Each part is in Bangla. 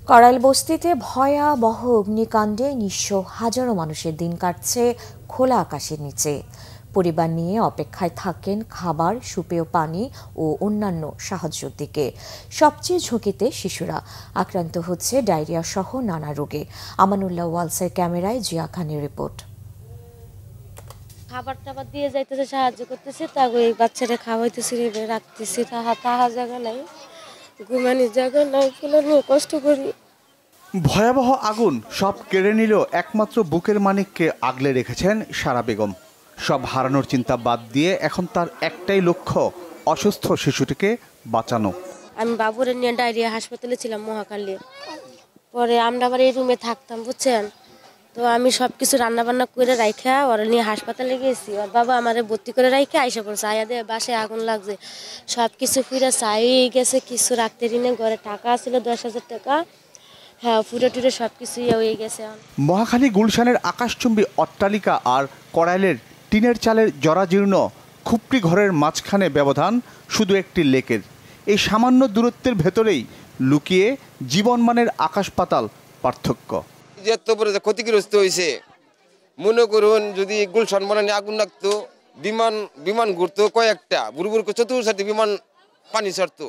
করাইল বস্তিতে ভয়াবহ অগ্নিকাণ্ডে নিঃস্ব হাজারো মানুষের দিন কাটছে খোলা আকাশের নিচে। পরিবার নিয়ে অপেক্ষায় থাকেন খাবার, সুপেয় পানি ও অন্যান্য সাহায্যের দিকে। সবচেয়ে ঝুঁকিতে শিশুরা আক্রান্ত হচ্ছে ডায়রিয়া সহ নানা রোগে। আমানুল্লাহ ওয়ালসের ক্যামেরায় জিয়া খানের রিপোর্ট। খাবার টাবার দিয়ে যাইতেছে, সাহায্য করতেছে, তা ওই বাচ্চারা খাওয়াইতেছি, রাখতেছি, তাহা জায়গা নাই, ঘুমানির জায়গা নাই, ফলে নিয়ে কষ্ট করি। ভয়াবহ আগুন সব কেড়ে নিল একমাত্র বুকের মানিককে আগলে রেখেছেন সারা বেগম। সব হারানোর চিন্তা বাদ দিয়ে এখন তার একটাই লক্ষ্য, অসুস্থ শিশুটিকে বাঁচানো। আমি বাবুরে নিয়ে ডায়রিয়া হাসপাতালে ছিলাম মহাকালী। পরে আমরা আবার এই রুমে থাকতাম, বুঝছেন। তো আমি সব কিছু রান্নাবান্না করে রাইখা ওরা নিয়ে হাসপাতালে গেছি। ওর বাবা আমারে ভর্তি করে রাইখা আইসা পড়ছে, আয়া দিয়ে বাসায় আগুন লাগছে, সব কিছু ফিরে চাই গেছে, কিছু রাখতে ঋণে ঘরে টাকা ছিল 10,000 টাকা, হ্যাঁ ফুটে টুটে সব কিছু হয়ে গেছে। মহাখালী গুলশানের আকাশচুম্বী অট্টালিকা আর করাইলের টিনের চালের জরাজীর্ণ খুপড়ি ঘরের মাঝখানে ব্যবধান শুধু একটি লেকের। এই সামান্য দূরত্বের ভেতরেই লুকিয়ে জীবনমানের আকাশ পাতাল পার্থক্য। এত বড় যে ক্ষতিগ্রস্ত হয়েছে, মনে করুন যদি গুলশান বনানি আগুন লাগতো, বিমান ঘুরতো কয়েকটা, বুড়বুড় চতুর্থ বিমান পানি ছাড়তো।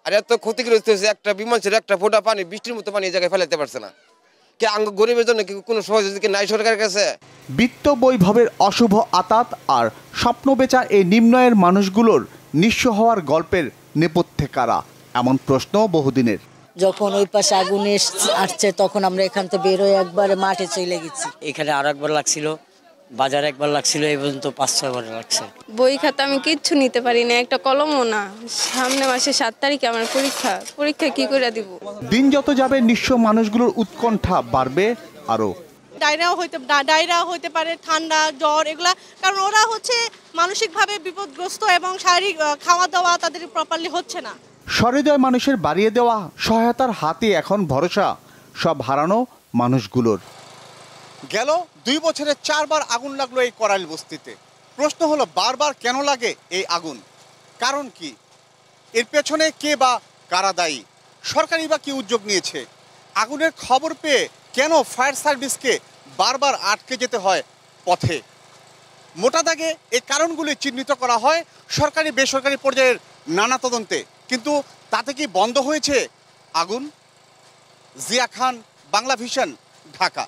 আর এত ক্ষতিগ্রস্ত হয়েছে, একটা বিমান ছেড়ে একটা ফোঁটা পানি, বৃষ্টির মতো পানি এই জায়গায় ফেলাতে পারছে না। কে গরিবের জন্য কি কোনো সহযোগিতা নারী সরকারের কাছে? বিত্ত বৈভবের অশুভ আতাত আর স্বপ্ন বেচা এই নিম্নয়ের মানুষগুলোর নিঃস্ব হওয়ার গল্পের নেপথ্যে কারা, এমন প্রশ্ন বহুদিনের। যখন ওই পাশে আগুন আসছে তখন আমরা এখান থেকে বের হয়ে একবারে মাঠে চলে গেছি। এখানে আর একবার লাগছিল, বাজারে একবার লাগছিল, এই পর্যন্ত 5-6 বার লাগছে। বই খাতা আমি কিচ্ছু নিতে পারি না, একটা কলমও না। সামনে মাসে 7 তারিখে আমার পরীক্ষা কি করে দিব? দিন যত যাবে নিঃস্ব মানুষগুলোর উৎকণ্ঠা বাড়বে আরো। ডায়রিয়া হইতে পারে, ঠান্ডা, জ্বর, এগুলা। কারণ ওরা হচ্ছে মানসিকভাবে বিপদগ্রস্ত এবং শারীরিক খাওয়া দাওয়া তাদের প্রপারলি হচ্ছে না। সহৃদয় মানুষের বাড়িয়ে দেওয়া সহায়তার হাতে এখন ভরসা সব হারানো মানুষগুলোর। গেল 2 বছরে 4 বার আগুন লাগলো এই করাইল বস্তিতে। প্রশ্ন হলো বারবার কেন লাগে এই আগুন, কারণ কি, এর পেছনে কে বা কারা দায়ী, সরকারই বা কি উদ্যোগ নিয়েছে? আগুনের খবর পেয়ে কেন ফায়ার সার্ভিসকে বারবার আটকে যেতে হয় পথে? মোটা দাগে এই কারণগুলি চিহ্নিত করা হয় সরকারি বেসরকারি পর্যায়ের নানা তদন্তে, কিন্তু তাতে কি বন্ধ হয়েছে আগুন? জিয়া খান, বাংলা ভিশন, ঢাকা।